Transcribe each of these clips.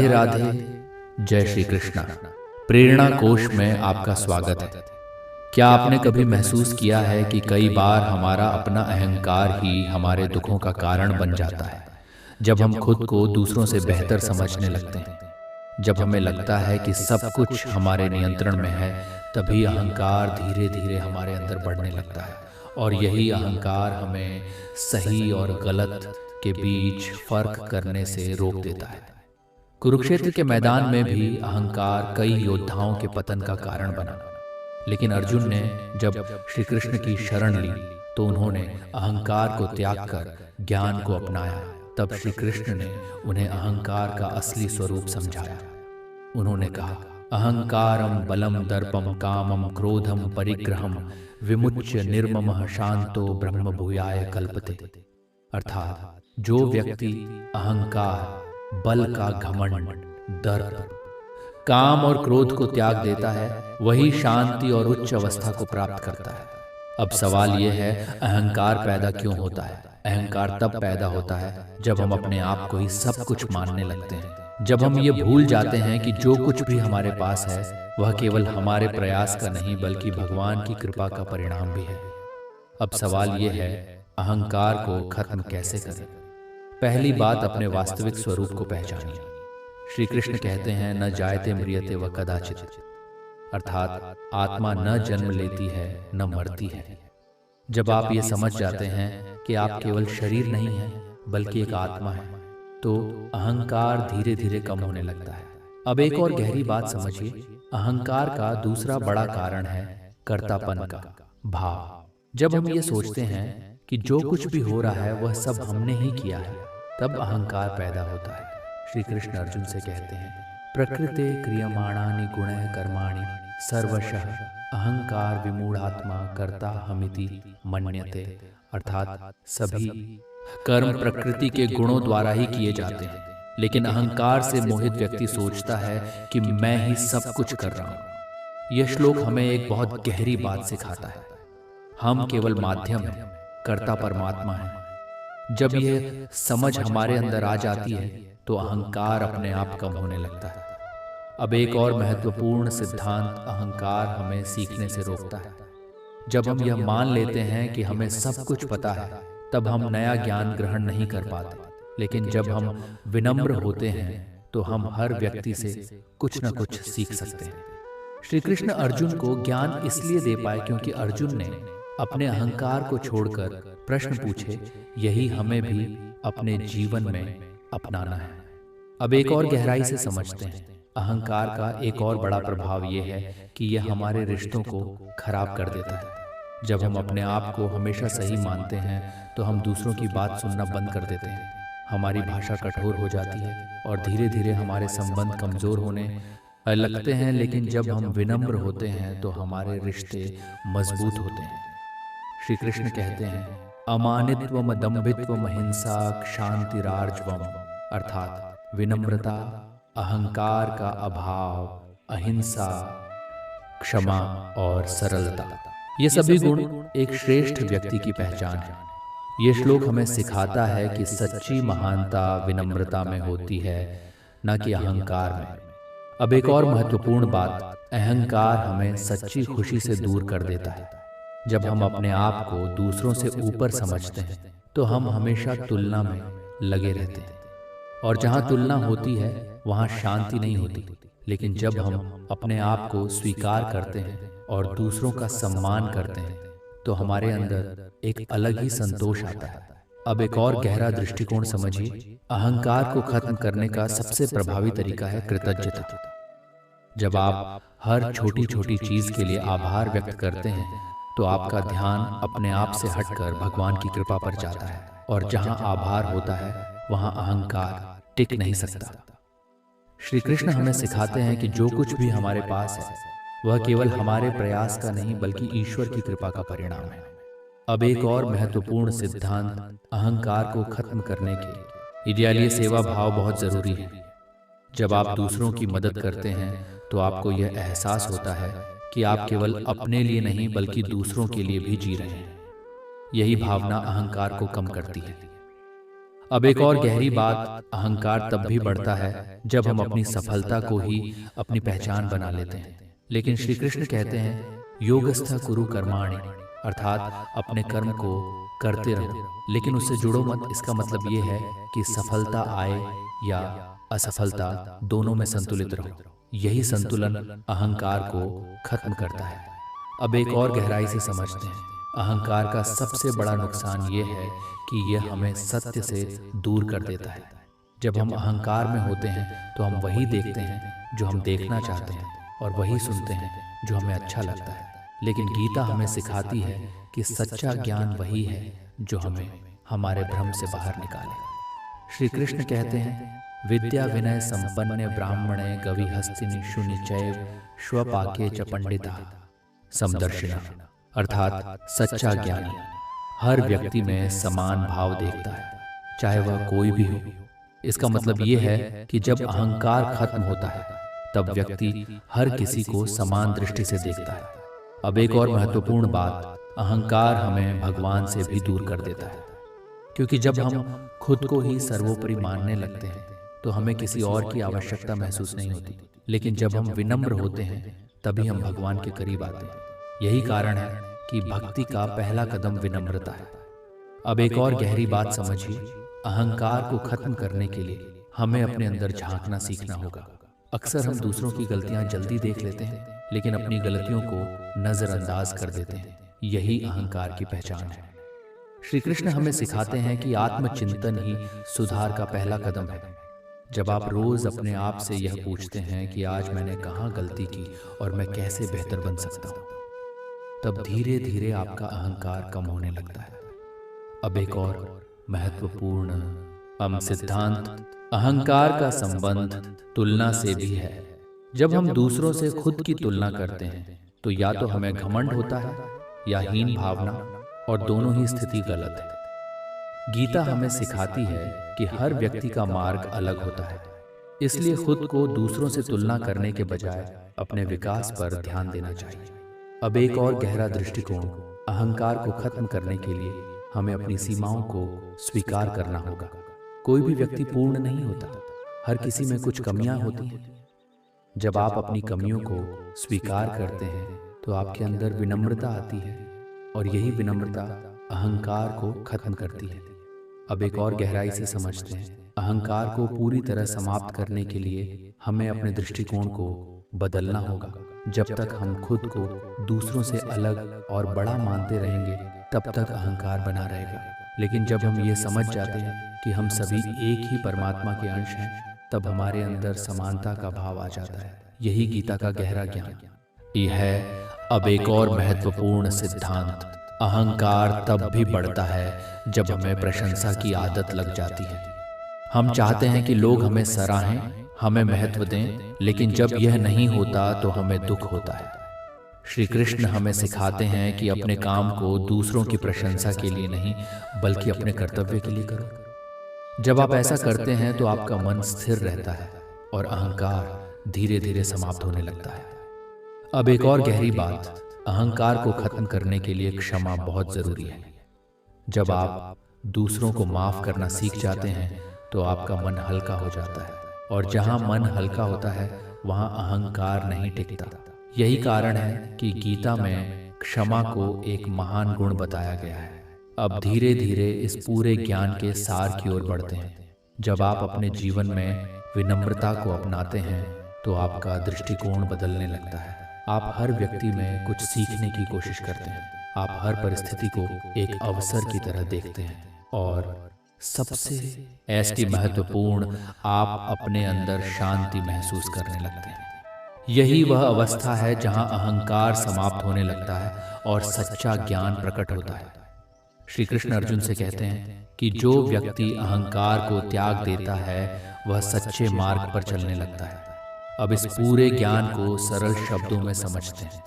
राधे राधे। जय श्री कृष्णा। प्रेरणा कोश में आपका स्वागत है। क्या आपने कभी महसूस किया है कि कई बार हमारा अपना अहंकार ही हमारे दुखों का कारण बन जाता है? जब हम खुद को दूसरों से बेहतर समझने लगते हैं, जब हमें लगता है कि सब कुछ हमारे नियंत्रण में है, तभी अहंकार धीरे धीरे हमारे अंदर बढ़ने लगता है। और यही अहंकार हमें सही और गलत के बीच फर्क करने से रोक देता है। कुरुक्षेत्र के मैदान में भी अहंकार कई योद्धाओं के पतन का कारण बना, लेकिन अर्जुन ने जब श्री कृष्ण की शरण ली तो उन्होंने अहंकार को त्याग कर ज्ञान को अपनाया। तब श्री कृष्ण ने उन्हें अहंकार का असली स्वरूप समझाया। उन्होंने कहा, अहंकारम बलम दर्पम कामम क्रोधम परिग्रहम विमुच्य निर्ममः शांतो ब्रह्म भूयाय कल्पते। अर्थात जो व्यक्ति अहंकार, बल का घमंड, दर्प, काम और क्रोध को त्याग देता है, वही शांति और उच्च अवस्था को प्राप्त करता है। अब सवाल यह है, अहंकार पैदा क्यों होता है? अहंकार तब पैदा होता है जब हम अपने आप को ही सब कुछ मानने लगते हैं, जब हम ये भूल जाते हैं कि जो कुछ भी हमारे पास है वह केवल हमारे प्रयास का नहीं बल्कि भगवान की कृपा का परिणाम भी है। अब सवाल यह है, अहंकार को खत्म कैसे करें? पहली बात, अपने वास्तविक स्वरूप को पहचानिए। श्री कृष्ण कहते हैं, न जायते म्रियते व कदाचित, अर्थात आत्मा न जन्म लेती है न मरती है। जब आप ये समझ जाते हैं कि आप केवल शरीर नहीं हैं बल्कि एक आत्मा है, तो अहंकार धीरे धीरे कम होने लगता है। अब एक और गहरी बात समझिए, अहंकार का दूसरा बड़ा कारण है कर्तापन का भाव। जब हम ये सोचते हैं कि जो कुछ भी हो रहा है वह सब हमने ही किया है, तब अहंकार पैदा होता है। श्री कृष्ण अर्जुन से कहते हैं, प्रकृते क्रियमाणानि गुणः कर्माणि सर्वशः अहंकार विमूढ़ात्मा कर्ता हमिति मन्यते। अर्थात सभी कर्म प्रकृति के गुणों द्वारा ही किए जाते हैं, लेकिन अहंकार से मोहित व्यक्ति सोचता है कि मैं ही सब कुछ कर रहा हूँ। यह श्लोक हमें एक बहुत गहरी बात सिखाता है। हम केवल माध्यम हैं, कर्ता परमात्मा है। जब यह समझ हमारे अंदर आ जाती है तो अहंकार अपने आप कम होने लगता है। अब एक और महत्वपूर्ण सिद्धांत अहंकार हमें सीखने से रोकता है। जब हम यह मान लेते हैं कि हमें सब कुछ पता है, तब हम नया ज्ञान ग्रहण नहीं कर पाते। लेकिन जब हम विनम्र होते हैं तो हम हर व्यक्ति से कुछ न कुछ सीख सकते हैं। श्री कृष्ण अर्जुन को ज्ञान इसलिए दे पाए क्योंकि अर्जुन ने अपने अहंकार को छोड़कर प्रश्न पूछे। यही हमें भी अपने जीवन में अपनाना है। अब एक और गहराई से समझते हैं, अहंकार का एक और बड़ा प्रभाव यह है कि यह हमारे रिश्तों को खराब कर देता है। जब हम अपने आप को हमेशा सही मानते हैं तो हम दूसरों की बात सुनना बंद कर देते हैं। हमारी भाषा कठोर हो जाती है और धीरे धीरे हमारे संबंध कमजोर होने लगते हैं। लेकिन जब हम विनम्र होते हैं तो हमारे रिश्ते मजबूत होते हैं। श्री कृष्ण कहते हैं, अमानित्वम दम्भित्वम हिंसा क्षांतिरार्जवम। अर्थात विनम्रता, अहंकार का अभाव, अहिंसा, क्षमा और सरलता, ये सभी गुण एक श्रेष्ठ व्यक्ति की पहचान है। ये श्लोक हमें सिखाता है कि सच्ची महानता विनम्रता में होती है, न कि अहंकार में। अब एक और महत्वपूर्ण बात, अहंकार हमें सच्ची खुशी से दूर कर देता है। जब हम अपने आप को दूसरों से ऊपर समझते हैं तो हम हमेशा तुलना में लगे रहते हैं, और जहाँ तुलना होती है वहाँ शांति नहीं होती। लेकिन जब हम अपने आप को स्वीकार करते हैं और दूसरों का सम्मान करते हैं तो हमारे अंदर एक अलग ही संतोष आता है। अब एक और गहरा दृष्टिकोण समझिए, अहंकार को खत्म करने का सबसे प्रभावी तरीका है कृतज्ञता। जब आप हर छोटी छोटी चीज के लिए आभार व्यक्त करते हैं तो आपका ध्यान अपने आप से हटकर भगवान की कृपा पर जाता है, और जहाँ आभार होता है वहाँ अहंकार टिक नहीं सकता। श्री कृष्ण हमें सिखाते हैं कि जो कुछ भी हमारे पास है वह केवल हमारे प्रयास का नहीं बल्कि ईश्वर की कृपा का परिणाम है। अब एक और महत्वपूर्ण सिद्धांत अहंकार को खत्म करने के लिए सेवा भाव बहुत जरूरी है। जब आप दूसरों की मदद करते हैं तो आपको यह एहसास होता है कि आप केवल अपने लिए नहीं बल्कि दूसरों के लिए भी जी रहे हैं। यही भावना अहंकार को कम करती है। अब एक और गहरी बात, अहंकार तब भी बढ़ता है जब हम अपनी सफलता को ही अपनी पहचान बना लेते हैं। लेकिन श्री कृष्ण कहते हैं योगस्थ कुरु कर्माणि, अर्थात अपने कर्म को करते रहो, लेकिन उससे जुड़ो मत। इसका मतलब ये है कि सफलता आए या असफलता, दोनों में संतुलित रहो। यही संतुलन अहंकार को खत्म करता है। अब एक और गहराई से समझते हैं, अहंकार का सबसे बड़ा नुकसान ये है कि यह हमें सत्य से दूर कर देता है। जब हम अहंकार में होते हैं तो हम वही देखते हैं जो हम देखना चाहते हैं और वही सुनते हैं जो हमें अच्छा लगता है। लेकिन गीता हमें सिखाती है कि सच्चा ज्ञान वही है जो हमें हमारे भ्रम से बाहर निकाले। श्री कृष्ण कहते हैं विद्या विनय संपन्ने ब्राह्मणे गविहस्तिनि शुनिचैव स्वपाके च पंडिता समदर्शिना, अर्थात सच्चा ज्ञानी हर व्यक्ति में समान भाव देखता है, चाहे वह कोई भी हो। इसका मतलब ये है कि जब अहंकार खत्म होता है तब व्यक्ति हर किसी को समान दृष्टि से देखता है। अब एक और महत्वपूर्ण बात, अहंकार हमें भगवान से भी दूर कर देता है, क्योंकि जब हम खुद को ही सर्वोपरि मानने लगते हैं तो हमें किसी और की आवश्यकता महसूस नहीं होती। लेकिन जब हम विनम्र होते हैं तभी हम भगवान के करीब आते हैं। यही कारण है कि भक्ति का पहला कदम विनम्रता है। अब एक और गहरी बात समझिए, अहंकार को खत्म करने के लिए हमें अपने अंदर झांकना सीखना होगा। अक्सर हम दूसरों की गलतियां जल्दी देख लेते हैं, लेकिन अपनी गलतियों को नजरअंदाज कर देते हैं। यही अहंकार की पहचान है। श्री कृष्ण हमें सिखाते हैं कि आत्मचिंतन ही सुधार का पहला कदम है। जब आप रोज अपने आप से यह पूछते हैं कि आज मैंने कहाँ गलती की और मैं कैसे बेहतर बन सकता हूँ, तब धीरे धीरे आपका अहंकार कम होने लगता है। अब एक और महत्वपूर्ण सिद्धांत, अहंकार का संबंध तुलना से भी है। जब हम दूसरों से खुद की तुलना करते हैं तो या तो हमें घमंड होता है या हीन भावना, और दोनों ही स्थिति गलत है। गीता हमें सिखाती है कि हर व्यक्ति का मार्ग अलग होता है, इसलिए खुद को दूसरों से तुलना करने के बजाय अपने विकास पर ध्यान देना चाहिए। अब एक और गहरा दृष्टिकोण, अहंकार को खत्म करने के लिए हमें अपनी सीमाओं को स्वीकार करना होगा। कोई भी व्यक्ति पूर्ण नहीं होता, हर किसी में कुछ कमियां होती हैं। जब आप अपनी कमियों को स्वीकार करते हैं तो आपके अंदर विनम्रता आती है, और यही विनम्रता अहंकार को खत्म करती है। अब एक और गहराई से समझते हैं, अहंकार को पूरी तरह समाप्त करने के लिए हमें अपने दृष्टिकोण को बदलना होगा। जब तक हम खुद को दूसरों से अलग और बड़ा मानते रहेंगे तब तक अहंकार बना रहेगा। लेकिन जब हम ये समझ जाते हैं कि हम सभी एक ही परमात्मा के अंश हैं, तब हमारे अंदर समानता का भाव आ जाता है। यही गीता का गहरा ज्ञान यह है। अब एक और महत्वपूर्ण सिद्धांत, अहंकार तब भी बढ़ता है जब हमें प्रशंसा की आदत लग जाती है। हम चाहते हैं कि लोग हमें सराहें, हमें महत्व दें, लेकिन जब यह नहीं होता तो हमें दुख होता है। श्री कृष्ण हमें सिखाते हैं कि अपने काम को दूसरों की प्रशंसा के लिए नहीं बल्कि अपने कर्तव्य के लिए करो। जब आप ऐसा करते हैं तो आपका मन स्थिर रहता है और अहंकार धीरे धीरे समाप्त होने लगता है। अब एक और गहरी बात, अहंकार को खत्म करने के लिए क्षमा बहुत जरूरी है। जब आप दूसरों को माफ करना सीख जाते हैं तो आपका मन हल्का हो जाता है, और जहां मन हल्का होता है वहां अहंकार नहीं टिकता। यही कारण है कि गीता में क्षमा को एक महान गुण बताया गया है। अब धीरे धीरे इस पूरे ज्ञान के सार की ओर बढ़ते हैं। जब आप अपने जीवन में विनम्रता को अपनाते हैं तो आपका दृष्टिकोण बदलने लगता है। आप हर व्यक्ति में कुछ सीखने की कोशिश करते हैं। आप हर परिस्थिति को एक अवसर की तरह देखते हैं, और सबसे ऐसी महत्वपूर्ण, आप अपने अंदर शांति महसूस करने लगते हैं। यही वह अवस्था है जहां अहंकार समाप्त होने लगता है और सच्चा ज्ञान प्रकट होता है। श्री कृष्ण अर्जुन से कहते हैं कि जो व्यक्ति अहंकार को त्याग देता है वह सच्चे मार्ग पर चलने लगता है। अब इस पूरे ज्ञान को सरल शब्दों में समझते हैं।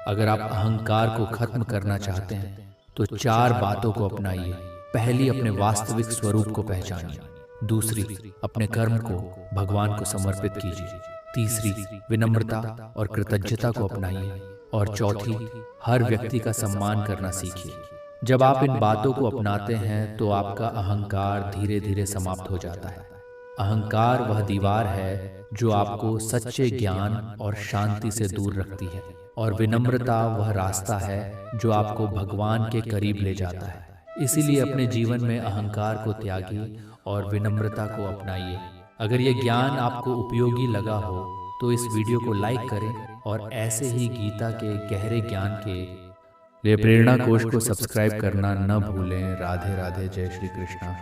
अगर आप अहंकार को खत्म करना चाहते हैं तो 4 बातों को अपनाइए। पहली, अपने वास्तविक स्वरूप को पहचानिए। दूसरी, अपने कर्म को भगवान को समर्पित कीजिए। तीसरी, विनम्रता और कृतज्ञता को अपनाइए। और चौथी, हर व्यक्ति का सम्मान करना सीखिए। जब आप इन बातों को अपनाते हैं तो आपका अहंकार धीरे धीरे समाप्त हो जाता है। अहंकार वह दीवार है जो आपको सच्चे ज्ञान और शांति से दूर रखती है, और विनम्रता वह रास्ता है जो आपको भगवान के करीब ले जाता है। इसीलिए अपने जीवन में अहंकार को त्यागिए और विनम्रता को अपनाइए। अगर ये ज्ञान आपको उपयोगी लगा हो तो इस वीडियो को लाइक करें और ऐसे ही गीता के गहरे ज्ञान के लिए प्रेरणा कोश को सब्सक्राइब करना न भूलें। राधे राधे, जय श्री कृष्णा।